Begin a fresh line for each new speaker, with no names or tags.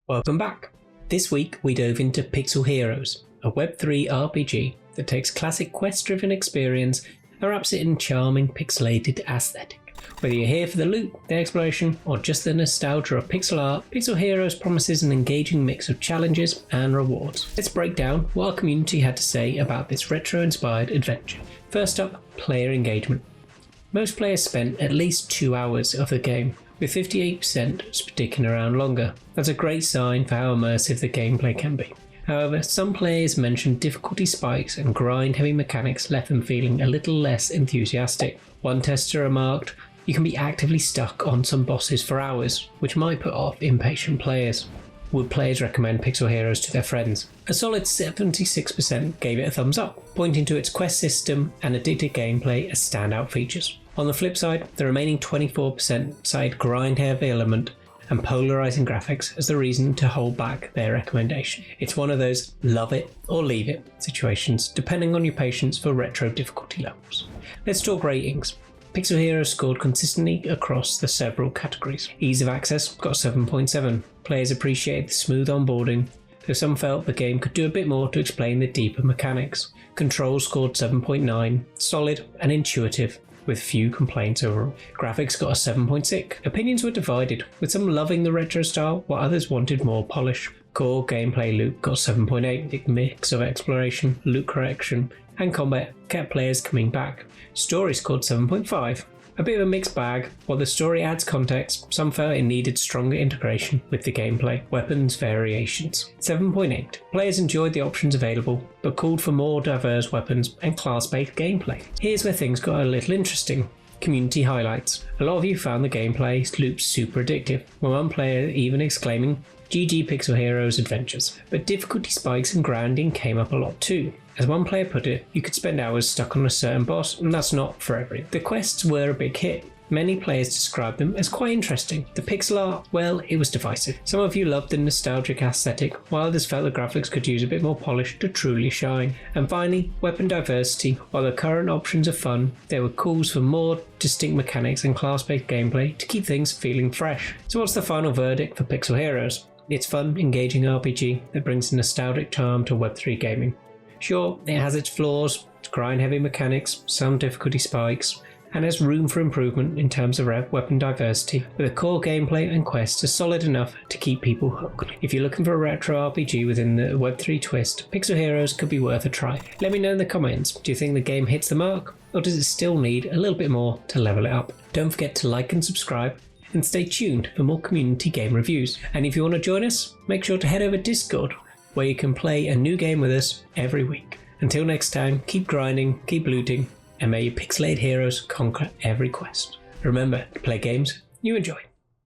Welcome back. This week we dove into Pixel Heroes, a Web3 RPG that takes classic quest-driven experience and wraps it in charming pixelated aesthetic. Whether you're here for the loot, the exploration, or just the nostalgia of pixel art, Pixel Heroes promises an engaging mix of challenges and rewards. Let's break down what our community had to say about this retro-inspired adventure. First up, player engagement. Most players spent at least 2 hours of the game, with 58% sticking around longer. That's a great sign for how immersive the gameplay can be. However, some players mentioned difficulty spikes and grind-heavy mechanics left them feeling a little less enthusiastic. One tester remarked, "You can be actively stuck on some bosses for hours, which might put off impatient players." Would players recommend Pixel Heroes to their friends? A solid 76% gave it a thumbs up, pointing to its quest system and addictive gameplay as standout features. On the flip side, the remaining 24% cited grind-heavy element and polarizing graphics as the reason to hold back their recommendation. It's one of those love it or leave it situations, depending on your patience for retro difficulty levels. Let's talk ratings. Pixel Heroes scored consistently across the several categories. Ease of access got 7.7. Players appreciated the smooth onboarding, though some felt the game could do a bit more to explain the deeper mechanics. Control scored 7.9, solid and intuitive, with few complaints overall. Graphics got a 7.6. Opinions were divided, with some loving the retro style while others wanted more polish. Core gameplay loop got 7.8. A mix of exploration, loot correction, and combat kept players coming back. Story scored 7.5. A bit of a mixed bag. While the story adds context, some felt it needed stronger integration with the gameplay. Weapons variations. 7.8. Players enjoyed the options available, but called for more diverse weapons and class-based gameplay. Here's where things got a little interesting. Community highlights. A lot of you found the gameplay loops super addictive, with one player even exclaiming, "GG Pixel Heroes Adventures." But difficulty spikes and grinding came up a lot too. As one player put it, you could spend hours stuck on a certain boss, and that's not for everyone. The quests were a big hit. Many players described them as quite interesting. The pixel art, well, it was divisive. Some of you loved the nostalgic aesthetic, while others felt the graphics could use a bit more polish to truly shine. And finally, weapon diversity. While the current options are fun, there were calls for more distinct mechanics and class-based gameplay to keep things feeling fresh. So what's the final verdict for Pixel Heroes? It's fun, engaging RPG that brings a nostalgic charm to Web3 gaming. Sure, it has its flaws, grind-heavy mechanics, some difficulty spikes, and has room for improvement in terms of weapon diversity, but the core gameplay and quests are solid enough to keep people hooked. If you're looking for a retro RPG within the Web3 twist, Pixel Heroes could be worth a try. Let me know in the comments, do you think the game hits the mark, or does it still need a little bit more to level it up? Don't forget to like and subscribe, and stay tuned for more community game reviews. And if you want to join us, make sure to head over to Discord, where you can play a new game with us every week. Until next time, keep grinding, keep looting, and may your pixelated heroes conquer every quest. Remember to play games you enjoy.